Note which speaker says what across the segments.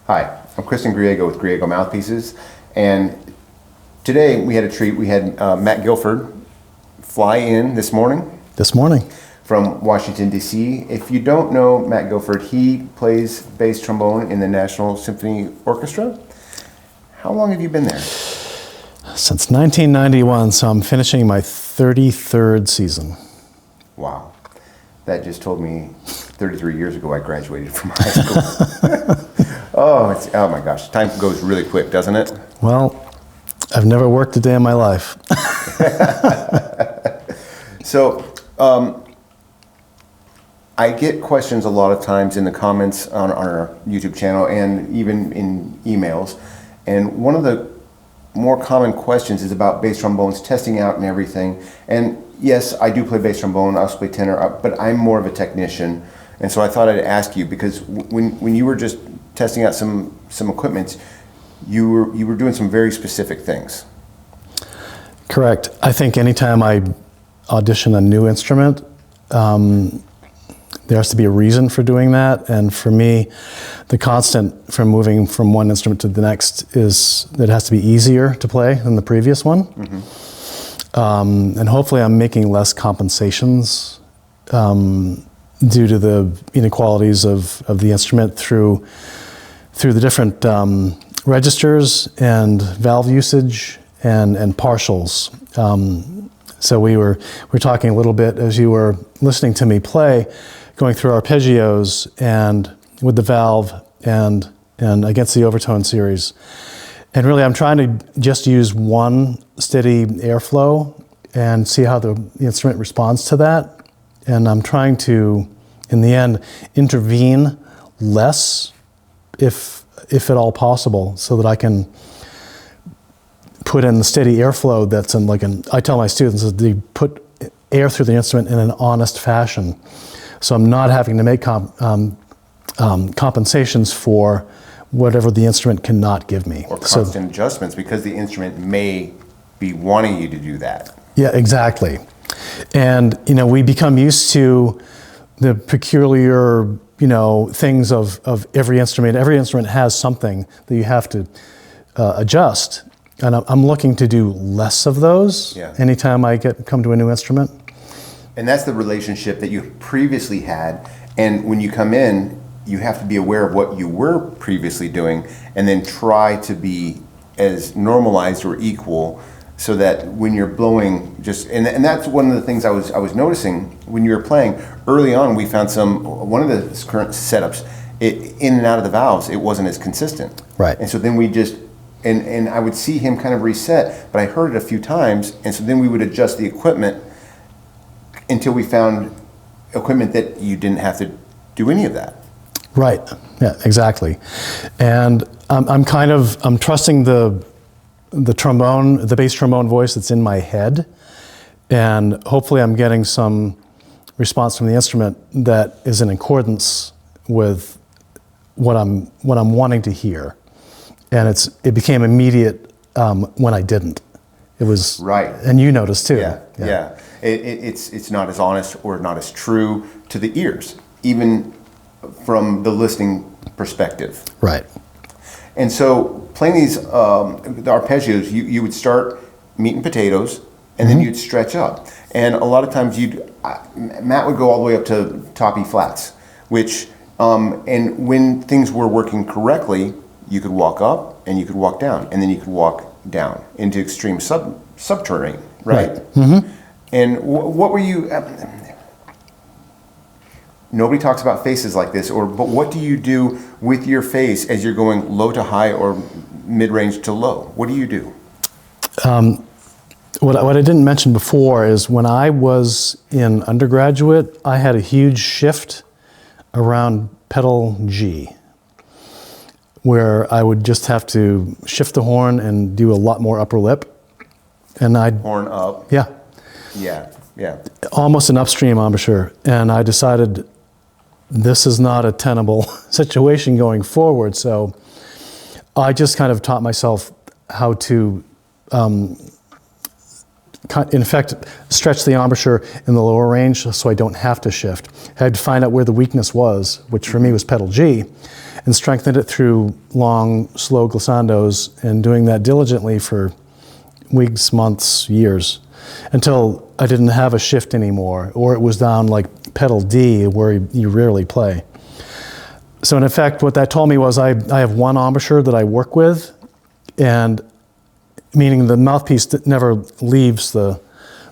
Speaker 1: Hi, I'm Kristen Griego with Griego Mouthpieces, and today we had a treat. We had Matt Guilford fly in this morning. From Washington, D.C. If you don't know Matt Guilford, he plays bass trombone in the National Symphony Orchestra. How long have you been there?
Speaker 2: Since 1991, so I'm finishing my 33rd season.
Speaker 1: Wow. That just told me 33 years ago I graduated from high school. Oh my gosh, time goes really quick, doesn't it?
Speaker 2: Well, I've never worked a day in my life.
Speaker 1: So, I get questions a lot of times in the comments on our YouTube channel and even in emails. And one of the more common questions is about bass trombones, testing out and everything. And yes, I do play bass trombone, I also play tenor, but I'm more of a technician. And so I thought I'd ask you, because when you were just testing out some equipment, you were doing some very specific things.
Speaker 2: Correct. I think anytime I audition a new instrument, there has to be a reason for doing that. And for me, the constant from moving from one instrument to the next is that it has to be easier to play than the previous one. Mm-hmm. And hopefully I'm making less compensations due to the inequalities of the instrument through the different registers and valve usage and partials. So we were talking a little bit as you were listening to me play, going through arpeggios and with the valve and against the overtone series. And really I'm trying to just use one steady airflow and see how the instrument responds to that. And I'm trying to, in the end, intervene less if at all possible, so that I can put in the steady airflow that's in I tell my students that they put air through the instrument in an honest fashion. So I'm not having to make compensations for whatever the instrument cannot give me.
Speaker 1: Or constant adjustments because the instrument may be wanting you to do that.
Speaker 2: Yeah, exactly. And, we become used to the peculiar, things of every instrument. Every instrument has something that you have to adjust. And I'm looking to do less of those anytime I come to a new instrument.
Speaker 1: And that's the relationship that you previously had. And when you come in, you have to be aware of what you were previously doing and then try to be as normalized or equal so that when you're blowing and that's one of the things I was noticing when you were playing. Early on, we found one of the current setups, in and out of the valves, it wasn't as consistent.
Speaker 2: Right.
Speaker 1: And so then we just, and I would see him kind of reset, but I heard it a few times, and so then we would adjust the equipment until we found equipment that you didn't have to do any of that.
Speaker 2: Right. Yeah, exactly. And I'm trusting the trombone, the bass trombone voice that's in my head, and hopefully I'm getting some response from the instrument that is in accordance with what I'm wanting to hear. And it became immediate when I didn't. It was
Speaker 1: right,
Speaker 2: and you noticed too.
Speaker 1: Yeah. It's not as honest or not as true to the ears, even from the listening perspective.
Speaker 2: Right.
Speaker 1: And so playing these the arpeggios, you would start meat and potatoes, and then you'd stretch up. And a lot of times Matt would go all the way up to top E flats, which and when things were working correctly, you could walk up and you could walk down, and then you could walk down into extreme subterranean, right? Mm-hmm. And what were you? Nobody talks about faces like this, but what do you do with your face as you're going low to high or mid-range to low? What do you do?
Speaker 2: What I didn't mention before is when I was in undergraduate, I had a huge shift around pedal G, where I would just have to shift the horn and do a lot more upper lip. And
Speaker 1: horn up.
Speaker 2: Yeah.
Speaker 1: Yeah.
Speaker 2: Almost an upstream embouchure. And I decided this is not a tenable situation going forward. So I just kind of taught myself how to, in fact, stretch the embouchure in the lower range so I don't have to shift. I had to find out where the weakness was, which for me was pedal G. And and strengthened it through long, slow glissandos, and doing that diligently for weeks, months, years, until I didn't have a shift anymore, or it was down like pedal D, where you rarely play. So in effect, what that told me was I have one embouchure that I work with, and meaning the mouthpiece that never leaves the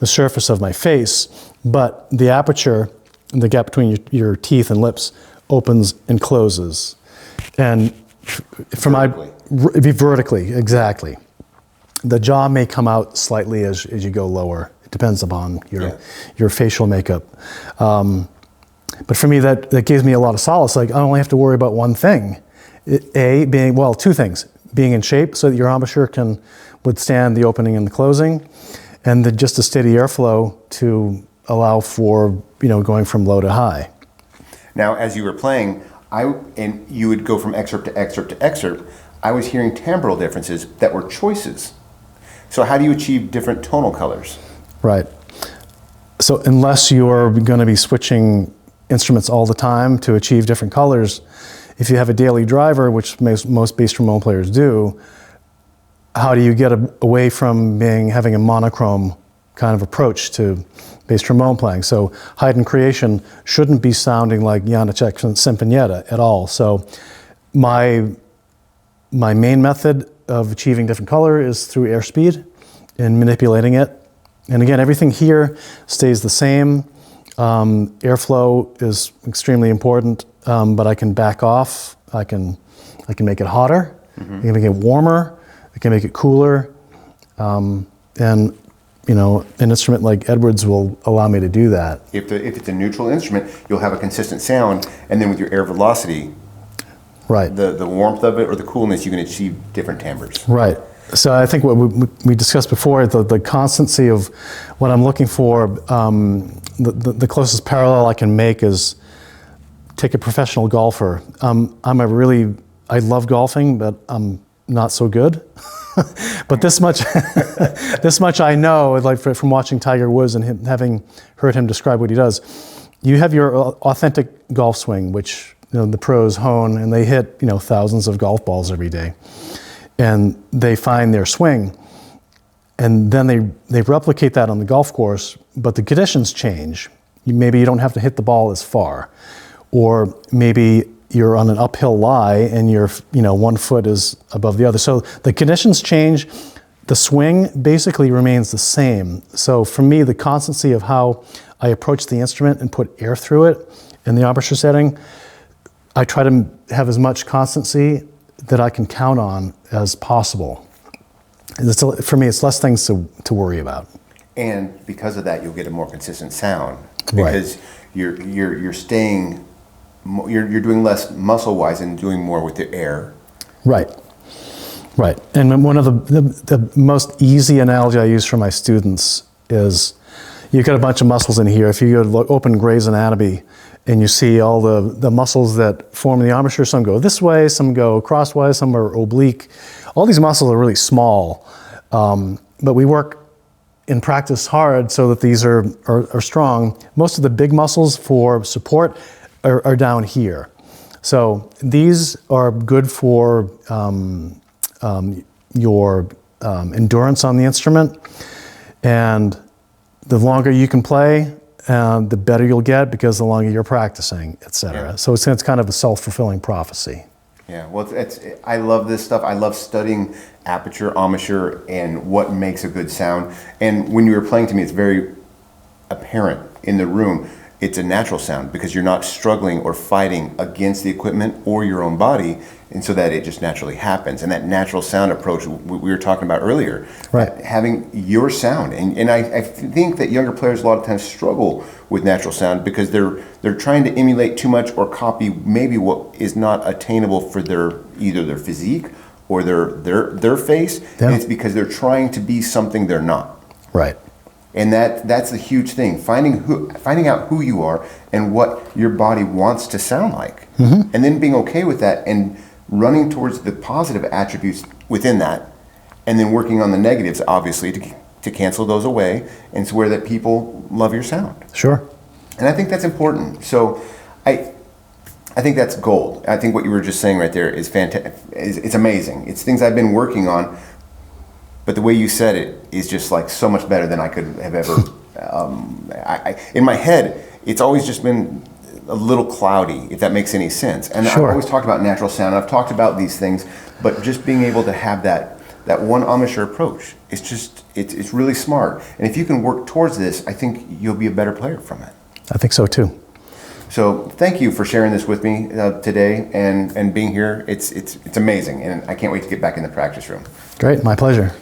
Speaker 2: surface of my face, but the aperture, the gap between your teeth and lips, opens and closes. And from vertically, exactly. The jaw may come out slightly as you go lower. It depends upon your facial makeup. But for me, that gives me a lot of solace. Like, I only have to worry about one thing. Two things. Being in shape so that your embouchure can withstand the opening and the closing, and just a steady airflow to allow for, going from low to high.
Speaker 1: Now, as you were playing, and you would go from excerpt to excerpt to excerpt, I was hearing timbral differences that were choices. So how do you achieve different tonal colors? Right.
Speaker 2: So unless you're going to be switching instruments all the time to achieve different colors, if you have a daily driver, which most bass trombone players do, how do you get away from having a monochrome kind of approach to bass trombone playing? So Haydn Creation shouldn't be sounding like Janacek's Sinfonietta at all. So my main method of achieving different color is through airspeed and manipulating it. And again, everything here stays the same. Airflow is extremely important, but I can back off. I can make it hotter. I can make it warmer. I can make it cooler. And an instrument like Edwards will allow me to do that.
Speaker 1: If it's a neutral instrument, you'll have a consistent sound, and then with your air velocity,
Speaker 2: right,
Speaker 1: the warmth of it or the coolness, you can achieve different timbres.
Speaker 2: Right. So I think what we discussed before, the constancy of what I'm looking for, the closest parallel I can make is take a professional golfer. I love golfing, but I'm not so good. But this much I know, like from watching Tiger Woods and having heard him describe what he does. You have your authentic golf swing, which the pros hone, and they hit thousands of golf balls every day, and they find their swing, and then they replicate that on the golf course. But the conditions change. Maybe you don't have to hit the ball as far, or maybe you're on an uphill lie and your one foot is above the other. So the conditions change. The swing basically remains the same. So for me, the constancy of how I approach the instrument and put air through it in the embouchure setting, I try to have as much constancy that I can count on as possible. For me, it's less things to worry about.
Speaker 1: And because of that, you'll get a more consistent sound, because you're doing less muscle-wise and doing more with the air. Right.
Speaker 2: And one of the most easy analogy I use for my students is, you've got a bunch of muscles in here. If you go to open Gray's Anatomy and you see all the muscles that form the embouchure, some go this way, some go crosswise, some are oblique. All these muscles are really small, but we work in practice hard so that these are strong. Most of the big muscles for support are down here. So these are good for your endurance on the instrument, and the longer you can play, the better you'll get, because the longer you're practicing, etc. Yeah. So it's kind of a self-fulfilling prophecy.
Speaker 1: Yeah, well, I love this stuff. I love studying aperture, embouchure, and what makes a good sound. And when you were playing to me, it's very apparent in the room. It's a natural sound, because you're not struggling or fighting against the equipment or your own body, and so that it just naturally happens. And that natural sound approach we were talking about earlier,
Speaker 2: right?
Speaker 1: Having your sound, and I think that younger players a lot of times struggle with natural sound because they're trying to emulate too much or copy maybe what is not attainable for either their physique or their face.
Speaker 2: Yeah.
Speaker 1: And it's because they're trying to be something they're not.
Speaker 2: Right.
Speaker 1: And that's the huge thing, finding out who you are and what your body wants to sound like, and then being okay with that and running towards the positive attributes within that, and then working on the negatives, obviously, to cancel those away and swear that people love your sound.
Speaker 2: Sure.
Speaker 1: And I think that's important. So I think that's gold. I think what you were just saying right there is fantastic. It's amazing. It's things I've been working on, but the way you said it is just like so much better than I could have ever. In my head, it's always just been a little cloudy, if that makes any sense. And
Speaker 2: Sure.
Speaker 1: I've always talked about natural sound. I've talked about these things, but just being able to have that one embouchure approach, it's really smart. And if you can work towards this, I think you'll be a better player from it.
Speaker 2: I think so too.
Speaker 1: So thank you for sharing this with me today and being here. It's amazing, and I can't wait to get back in the practice room.
Speaker 2: Great, my pleasure.